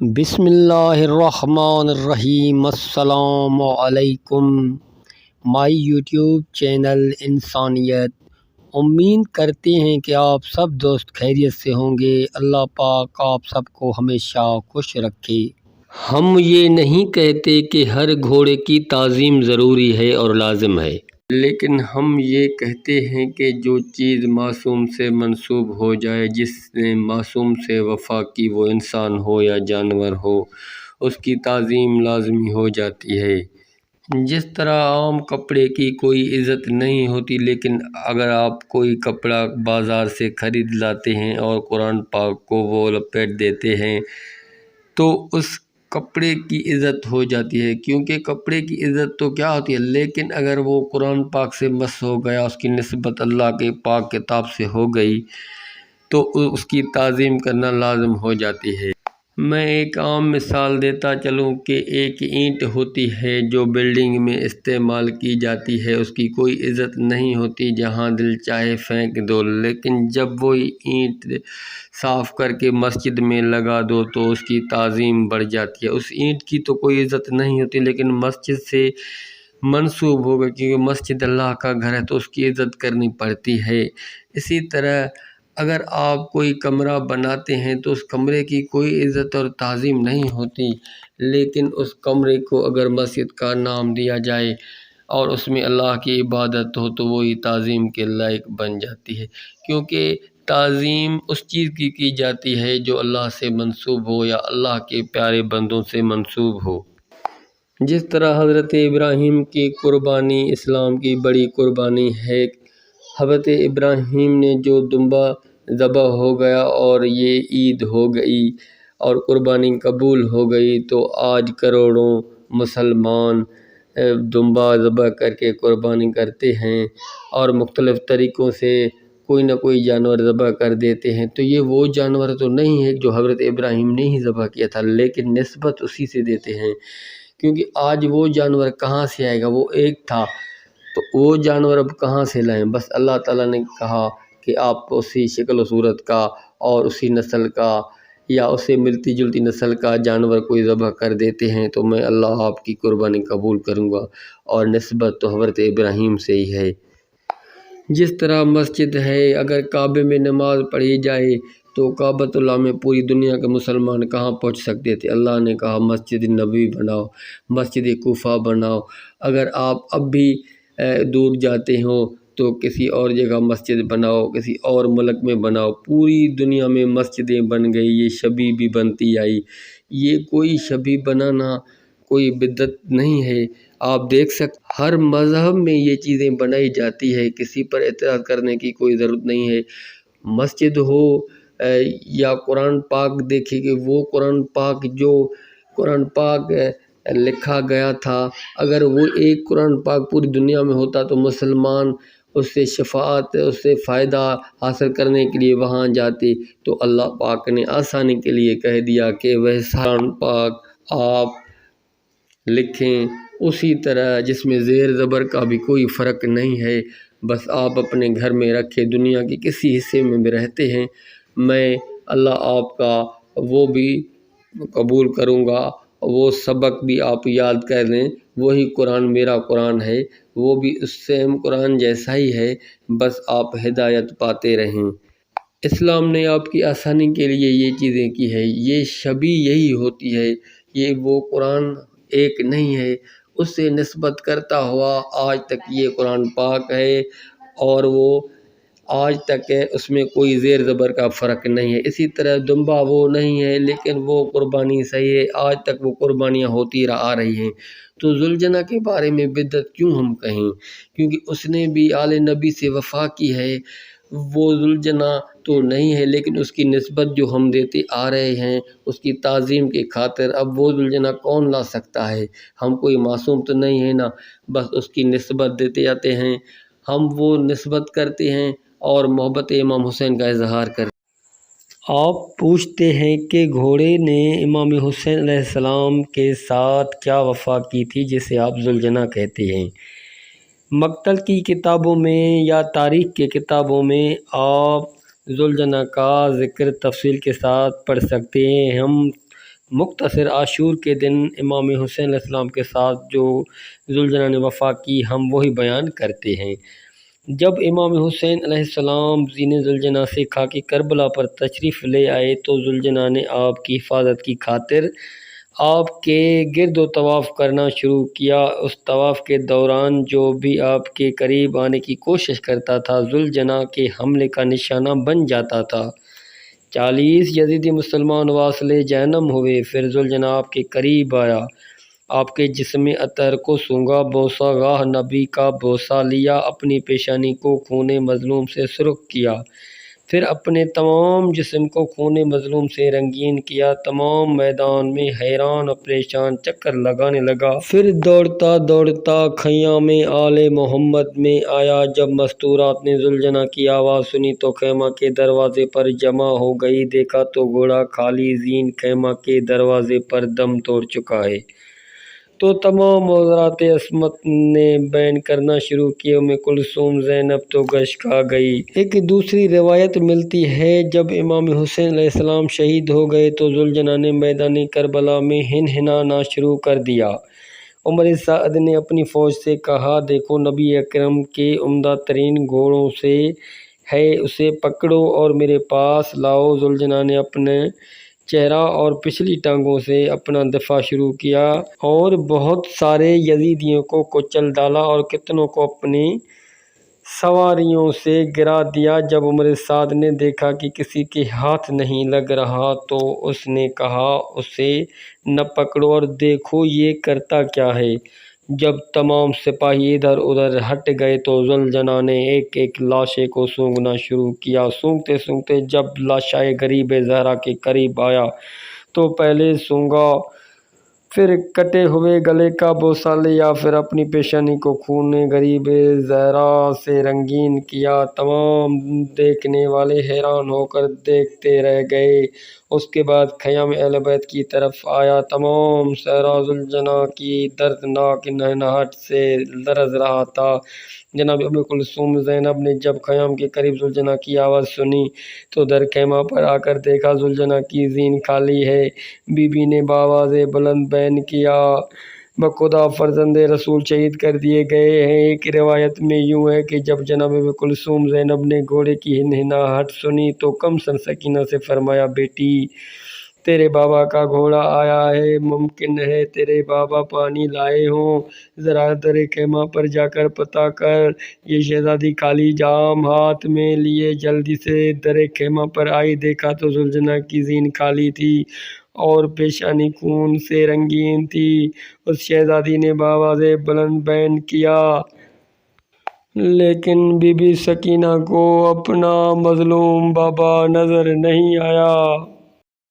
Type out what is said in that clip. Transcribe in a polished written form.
بسم اللہ الرحمن الرحیم۔ السلام علیکم مائی یوٹیوب چینل انسانیت۔ امید کرتے ہیں کہ آپ سب دوست خیریت سے ہوں گے۔ اللہ پاک آپ سب کو ہمیشہ خوش رکھے۔ ہم یہ نہیں کہتے کہ ہر گھوڑے کی تعظیم ضروری ہے اور لازم ہے، لیکن ہم یہ کہتے ہیں کہ جو چیز معصوم سے منسوب ہو جائے، جس نے معصوم سے وفا کی، وہ انسان ہو یا جانور ہو، اس کی تعظیم لازمی ہو جاتی ہے۔ جس طرح عام کپڑے کی کوئی عزت نہیں ہوتی، لیکن اگر آپ کوئی کپڑا بازار سے خرید لاتے ہیں اور قرآن پاک کو وہ لپیٹ دیتے ہیں تو اس کپڑے کی عزت ہو جاتی ہے، کیونکہ کپڑے کی عزت تو کیا ہوتی ہے، لیکن اگر وہ قرآن پاک سے مس ہو گیا، اس کی نسبت اللہ کے پاک کتاب سے ہو گئی تو اس کی تعظیم کرنا لازم ہو جاتی ہے۔ میں ایک عام مثال دیتا چلوں کہ ایک اینٹ ہوتی ہے جو بلڈنگ میں استعمال کی جاتی ہے، اس کی کوئی عزت نہیں ہوتی، جہاں دل چاہے پھینک دو، لیکن جب وہ اینٹ صاف کر کے مسجد میں لگا دو تو اس کی تعظیم بڑھ جاتی ہے۔ اس اینٹ کی تو کوئی عزت نہیں ہوتی، لیکن مسجد سے منسوب ہوگا کیونکہ مسجد اللہ کا گھر ہے تو اس کی عزت کرنی پڑتی ہے۔ اسی طرح اگر آپ کوئی کمرہ بناتے ہیں تو اس کمرے کی کوئی عزت اور تعظیم نہیں ہوتی، لیکن اس کمرے کو اگر مسجد کا نام دیا جائے اور اس میں اللہ کی عبادت ہو تو وہی تعظیم کے لائق بن جاتی ہے، کیونکہ تعظیم اس چیز کی جاتی ہے جو اللہ سے منسوب ہو یا اللہ کے پیارے بندوں سے منسوب ہو۔ جس طرح حضرت ابراہیم کی قربانی اسلام کی بڑی قربانی ہے۔ حضرت ابراہیم نے جو دمبا ذبح ہو گیا اور یہ عید ہو گئی اور قربانی قبول ہو گئی، تو آج کروڑوں مسلمان دمبا ذبح کر کے قربانی کرتے ہیں اور مختلف طریقوں سے کوئی نہ کوئی جانور ذبح کر دیتے ہیں۔ تو یہ وہ جانور تو نہیں ہے جو حضرت ابراہیم نے ہی ذبح کیا تھا، لیکن نسبت اسی سے دیتے ہیں، کیونکہ آج وہ جانور کہاں سے آئے گا، وہ ایک تھا تو وہ جانور اب کہاں سے لائیں۔ بس اللہ تعالیٰ نے کہا کہ آپ اسی شکل و صورت کا اور اسی نسل کا یا اسے ملتی جلتی نسل کا جانور کوئی ذبح کر دیتے ہیں تو میں اللہ آپ کی قربانی قبول کروں گا، اور نسبت تو حضرت ابراہیم سے ہی ہے۔ جس طرح مسجد ہے، اگر کعبے میں نماز پڑھی جائے تو کعبۃ اللہ میں پوری دنیا کے مسلمان کہاں پہنچ سکتے تھے۔ اللہ نے کہا مسجد نبوی بناؤ، مسجد کوفہ بناؤ۔ اگر آپ اب بھی دور جاتے ہوں تو کسی اور جگہ مسجد بناؤ، کسی اور ملک میں بناؤ، پوری دنیا میں مسجدیں بن گئی۔ یہ شبیہ بھی بنتی آئی، یہ کوئی شبیہ بنانا کوئی بدعت نہیں ہے۔ آپ دیکھ سکتے ہر مذہب میں یہ چیزیں بنائی جاتی ہے، کسی پر اعتراض کرنے کی کوئی ضرورت نہیں ہے۔ مسجد ہو یا قرآن پاک، دیکھیں کہ وہ قرآن پاک جو قرآن پاک لکھا گیا تھا، اگر وہ ایک قرآن پاک پوری دنیا میں ہوتا تو مسلمان اس سے شفاعت، اس سے فائدہ حاصل کرنے کے لیے وہاں جاتے، تو اللہ پاک نے آسانی کے لیے کہہ دیا کہ وہ قرآن پاک آپ لکھیں اسی طرح جس میں زیر زبر کا بھی کوئی فرق نہیں ہے، بس آپ اپنے گھر میں رکھیں، دنیا کے کسی حصے میں بھی رہتے ہیں، میں اللہ آپ کا وہ بھی قبول کروں گا، وہ سبق بھی آپ یاد کر لیں، وہی قرآن میرا قرآن ہے، وہ بھی اس سیم قرآن جیسا ہی ہے، بس آپ ہدایت پاتے رہیں۔ اسلام نے آپ کی آسانی کے لیے یہ چیزیں کی ہے، یہ شبیہ یہی ہوتی ہے، یہ وہ قرآن ایک نہیں ہے، اس سے نسبت کرتا ہوا آج تک یہ قرآن پاک ہے، اور وہ آج تک ہے، اس میں کوئی زیر زبر کا فرق نہیں ہے۔ اسی طرح دمبا وہ نہیں ہے، لیکن وہ قربانی صحیح ہے، آج تک وہ قربانیاں ہوتی آ رہی ہیں۔ تو ذوالجناح کے بارے میں بدعت کیوں ہم کہیں، کیونکہ اس نے بھی آل نبی سے وفا کی ہے، وہ ذوالجناح تو نہیں ہے، لیکن اس کی نسبت جو ہم دیتے آ رہے ہیں اس کی تعظیم کی خاطر، اب وہ ذوالجناح کون لا سکتا ہے، ہم کوئی معصوم تو نہیں ہے نا، بس اس کی نسبت دیتے جاتے ہیں، ہم وہ نسبت کرتے ہیں اور محبت امام حسین کا اظہار کرتے ہیں۔ آپ پوچھتے ہیں کہ گھوڑے نے امام حسین علیہ السلام کے ساتھ کیا وفا کی تھی جسے آپ ذوالجناح کہتے ہیں۔ مقتل کی کتابوں میں یا تاریخ کی کتابوں میں آپ ذوالجناح کا ذکر تفصیل کے ساتھ پڑھ سکتے ہیں۔ ہم مختصر عاشور کے دن امام حسین علیہ السلام کے ساتھ جو ذوالجناح نے وفا کی ہم وہی بیان کرتے ہیں۔ جب امام حسین علیہ السلام زین ذوالجناح سے خاک کربلا پر تشریف لے آئے تو ذوالجناح نے آپ کی حفاظت کی خاطر آپ کے گرد و طواف کرنا شروع کیا۔ اس طواف کے دوران جو بھی آپ کے قریب آنے کی کوشش کرتا تھا ذوالجناح کے حملے کا نشانہ بن جاتا تھا۔ 40 یزیدی مسلمان واصل جہنم ہوئے۔ پھر ذوالجناح آپ کے قریب آیا، آپ کے جسم اطہر کو سونگا، بوسہ گاہ نبی کا بوسہ لیا، اپنی پیشانی کو خون مظلوم سے سرخ کیا، پھر اپنے تمام جسم کو خون مظلوم سے رنگین کیا، تمام میدان میں حیران و پریشان چکر لگانے لگا، پھر دوڑتا دوڑتا خیام آل محمد میں آیا۔ جب مستورات نے ذوالجناح کی آواز سنی تو خیمہ کے دروازے پر جمع ہو گئی، دیکھا تو گھوڑا خالی زین خیمہ کے دروازے پر دم توڑ چکا ہے۔ تو تمام حضرات عصمت نے بیان کرنا شروع کیا، ام کلثوم زینب تو گش کھا گئی۔ ایک دوسری روایت ملتی ہے جب امام حسین علیہ السلام شہید ہو گئے تو ذوالجناح نے میدان کربلا میں ہنہنانا شروع کر دیا۔ عمر سعد نے اپنی فوج سے کہا، دیکھو نبی اکرم کے عمدہ ترین گھوڑوں سے ہے، اسے پکڑو اور میرے پاس لاؤ۔ ذوالجناح نے اپنے چہرہ اور پچھلی ٹانگوں سے اپنا دفاع شروع کیا اور بہت سارے یزیدیوں کو کچل ڈالا اور کتنوں کو اپنی سواریوں سے گرا دیا۔ جب عمر سعد نے دیکھا کہ کسی کے ہاتھ نہیں لگ رہا تو اس نے کہا، اسے نہ پکڑو اور دیکھو یہ کرتا کیا ہے۔ جب تمام سپاہی ادھر ادھر ہٹ گئے تو ذوالجناح نے ایک ایک لاشے کو سونگنا شروع کیا۔ سونگتے سونگتے جب لاشائے غریب زہرا کے قریب آیا تو پہلے سونگا، پھر کٹے ہوئے گلے کا بوسہ لیا، پھر اپنی پیشانی کو خون غریب زہرا سے رنگین کیا۔ تمام دیکھنے والے حیران ہو کر دیکھتے رہ گئے۔ اس کے بعد خیام اہل بیت کی طرف آیا، تمام صحرا ذوالجناح کی دردناک ننھاہٹ سے لرز رہا تھا۔ جناب ام کلثوم زینب نے جب خیام کے قریب ذوالجناح کی آواز سنی تو در خیمہ پر آ کر دیکھا ذوالجناح کی زین خالی ہے۔ بی بی نے بآواز بلند بیان کیا، بخدا فرزند رسول شہید کر دیے گئے ہیں۔ ایک روایت میں یوں ہے کہ جب جناب ام کلثوم زینب نے گھوڑے کی ہنہناہٹ سنی تو کمسن سکینہ سے فرمایا، بیٹی تیرے بابا کا گھوڑا آیا ہے، ممکن ہے تیرے بابا پانی لائے ہوں، ذرا در خیمہ پر جا کر پتہ کر۔ یہ شہزادی خالی جام ہاتھ میں لیے جلدی سے در خیمہ پر آئی، دیکھا تو ذوالجناح کی زین خالی تھی اور پیشانی خون سے رنگین تھی۔ اس شہزادی نے بآواز بلند بیان کیا، لیکن بی بی سکینہ کو اپنا مظلوم بابا نظر نہیں آیا۔